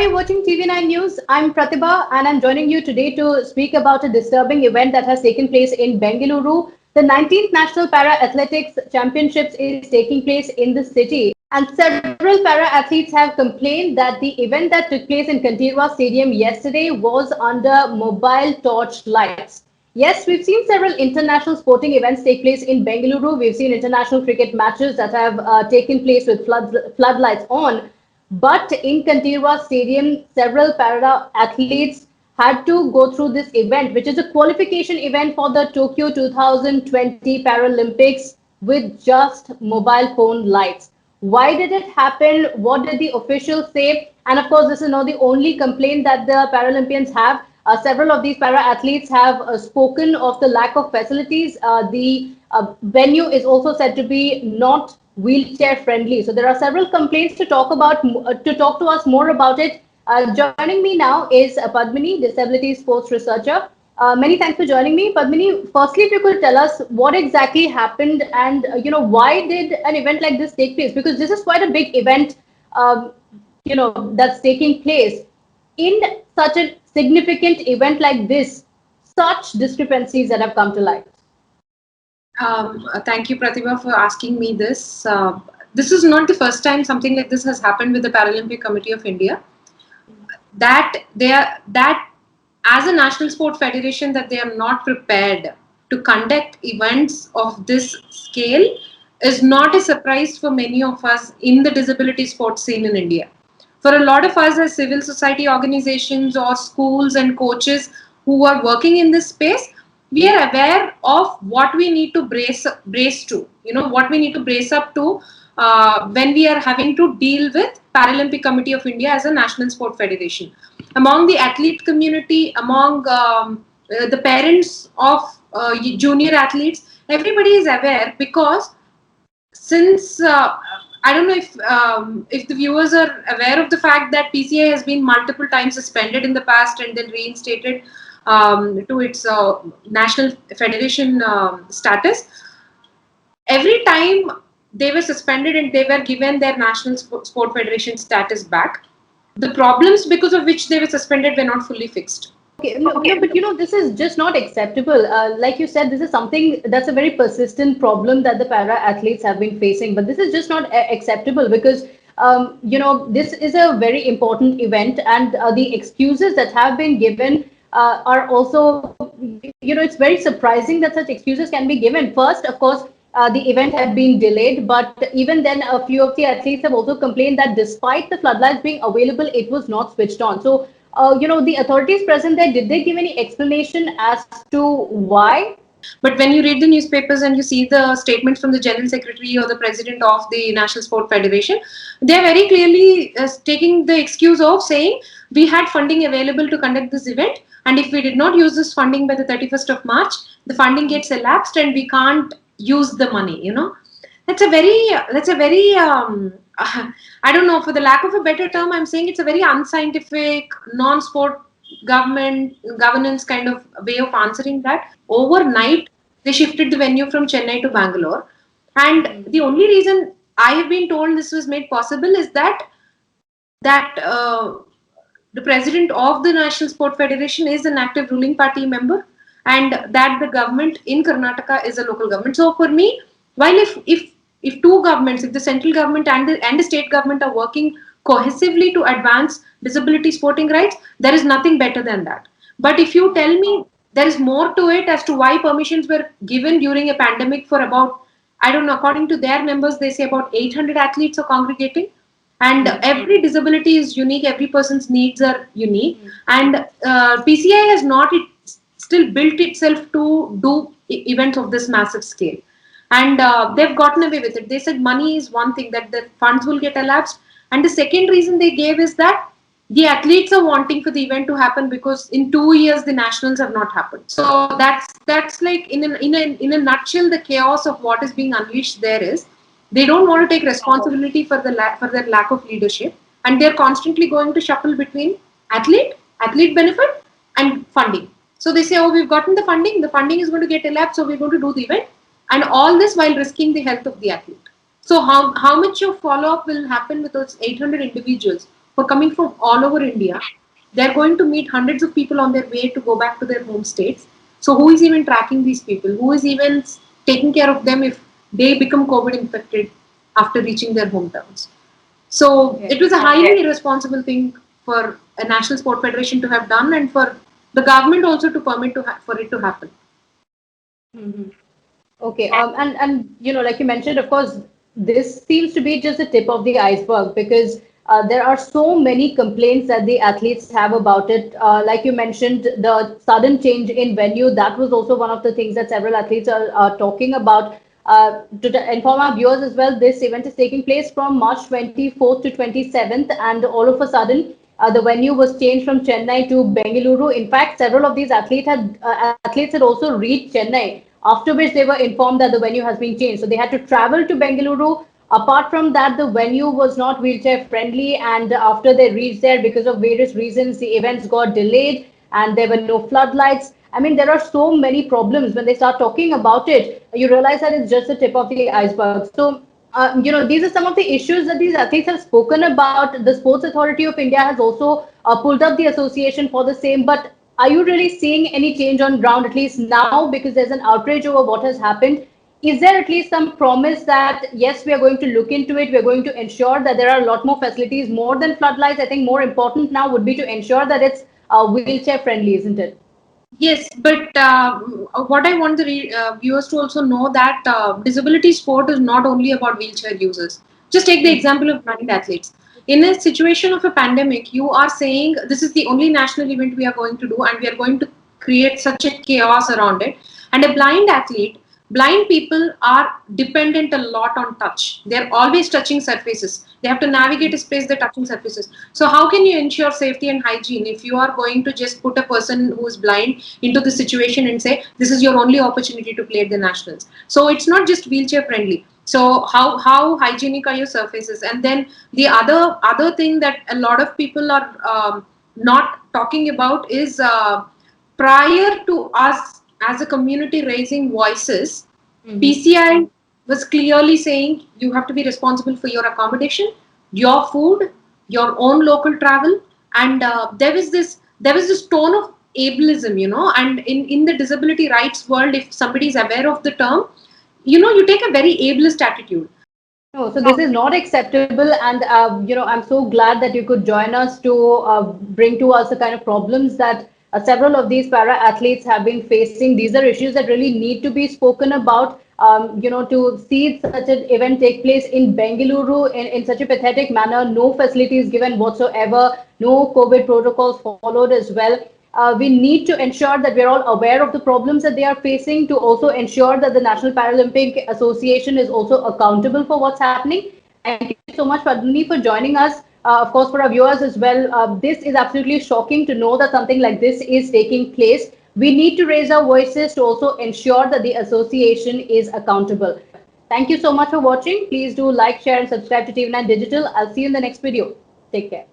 Hi, watching TV9 News. I'm Pratibha and I'm joining you today to speak about a disturbing event that has taken place in Bengaluru. The 19th National Para Athletics Championships is taking place in the city, and several para athletes have complained that the event that took place in Kantirwa Stadium yesterday was under mobile torch lights. Yes, we've seen several international sporting events take place in Bengaluru. We've seen international cricket matches that have taken place with floodlights on. But in Kantirwa Stadium, several para athletes had to go through this event, which is a qualification event for the Tokyo 2020 Paralympics with just mobile phone lights. Why did it happen? What did the officials say? And of course, this is not the only complaint that the Paralympians have. Several of these para athletes have spoken of the lack of facilities. The venue is also said to be not wheelchair friendly. So there are several complaints to talk about. To talk to us more about it, joining me now is Padmini, disability sports researcher. Many thanks for joining me, Padmini. Firstly, if you could tell us what exactly happened, and why did an event like this take place? Because this is quite a big event, um, that's taking place. In such a significant event like this, such discrepancies that have come to light. Thank you, Pratibha, for asking me this. This is not the first time something like this has happened with the Paralympic Committee of India. That as a national sport federation, that they are not prepared to conduct events of this scale is not a surprise for many of us in the disability sports scene in India. For a lot of us as civil society organizations or schools and coaches who are working in this space, we are aware of what we need to brace to, what we need to brace up to when we are having to deal with Paralympic Committee of India as a national sport federation. Among the athlete community, among the parents of junior athletes, everybody is aware, because since I don't know if the viewers are aware of the fact that PCI has been multiple times suspended in the past and then reinstated to its national federation status. Every time they were suspended and they were given their national sport federation status back, the problems because of which they were suspended were not fully fixed. Okay, no, but this is just not acceptable. Like you said, this is something that's a very persistent problem that the para athletes have been facing. But this is just not acceptable because, this is a very important event, and the excuses that have been given are also, it's very surprising that such excuses can be given. First, of course, the event had been delayed, but even then, a few of the athletes have also complained that despite the floodlights being available, it was not switched on. So, the authorities present there, did they give any explanation as to why? But when you read the newspapers and you see the statements from the General Secretary or the President of the National Sport Federation, they are very clearly taking the excuse of saying we had funding available to conduct this event, and if we did not use this funding by the 31st of March, the funding gets elapsed and we can't use the money. That's a very I don't know, for the lack of a better term, I'm saying it's a very unscientific, non-sport governance kind of way of answering that. Overnight, they shifted the venue from Chennai to Bangalore. And the only reason I have been told this was made possible is that the president of the National Sport Federation is an active ruling party member, and that the government in Karnataka is a local government. So for me, while if two governments, if the central government and the state government are working cohesively to advance disability sporting rights, there is nothing better than that. But if you tell me there is more to it as to why permissions were given during a pandemic for about, I don't know, according to their numbers, they say about 800 athletes are congregating. And every disability is unique, every person's needs are unique. And PCI has not still built itself to do events of this massive scale. And they've gotten away with it. They said money is one thing, that the funds will get elapsed. And the second reason they gave is that the athletes are wanting for the event to happen because in 2 years the nationals have not happened. So that's like in a nutshell the chaos of what is being unleashed there is. They don't want to take responsibility for their lack of leadership, and they're constantly going to shuffle between athlete benefit, and funding. So they say, oh, we've gotten the funding is going to get elapsed, so we're going to do the event, and all this while risking the health of the athlete. So how much of follow-up will happen with those 800 individuals who are coming from all over India. They're going to meet hundreds of people on their way to go back to their home states. So who is even tracking these people? Who is even taking care of them if they become COVID infected after reaching their hometowns? So it was a highly irresponsible thing for a national sport federation to have done, and for the government also to permit for it to happen. Mhm. Okay, and like you mentioned, of course, this seems to be just the tip of the iceberg because there are so many complaints that the athletes have about it. Like you mentioned, the sudden change in venue, that was also one of the things that several athletes are talking about. Inform our viewers as well, this event is taking place from March 24th to 27th, and all of a sudden, the venue was changed from Chennai to Bengaluru. In fact, several of these athletes had also reached Chennai, after which they were informed that the venue has been changed. So they had to travel to Bengaluru. Apart from that, the venue was not wheelchair friendly, and after they reached there, because of various reasons, the events got delayed and there were no floodlights. I mean, there are so many problems. When they start talking about it, you realize that it's just the tip of the iceberg. So, these are some of the issues that these athletes have spoken about. The Sports Authority of India has also pulled up the association for the same. But are you really seeing any change on ground, at least now, because there's an outrage over what has happened? Is there at least some promise that, yes, we are going to look into it, we're going to ensure that there are a lot more facilities, more than floodlights? I think more important now would be to ensure that it's wheelchair friendly, isn't it? Yes, but what I want the viewers to also know that disability sport is not only about wheelchair users. Just take the example of blind athletes. In a situation of a pandemic, you are saying this is the only national event we are going to do, and we are going to create such a chaos around it. And a blind athlete, blind people are dependent a lot on touch. They're always touching surfaces. They have to navigate a space, they're touching surfaces. So how can you ensure safety and hygiene if you are going to just put a person who is blind into the situation and say this is your only opportunity to play at the nationals? So it's not just wheelchair friendly. So how hygienic are your surfaces? And then the other thing that a lot of people are not talking about is prior to us as a community raising voices, PCI was clearly saying you have to be responsible for your accommodation, your food, your own local travel, and there was this tone of ableism, and in the disability rights world, if somebody is aware of the term, you take a very ableist attitude. No, so this is not acceptable, and I'm so glad that you could join us to bring to us the kind of problems that several of these para athletes have been facing. These are issues that really need to be spoken about. To see such an event take place in Bengaluru in such a pathetic manner, no facilities given whatsoever, no COVID protocols followed as well. We need to ensure that we're all aware of the problems that they are facing, to also ensure that the National Paralympic Association is also accountable for what's happening. Thank you so much, Padmini, for joining us. Of course, for our viewers as well, this is absolutely shocking to know that something like this is taking place. We need to raise our voices to also ensure that the association is accountable. Thank you so much for watching. Please do like, share, and subscribe to TV9 Digital. I'll see you in the next video. Take care.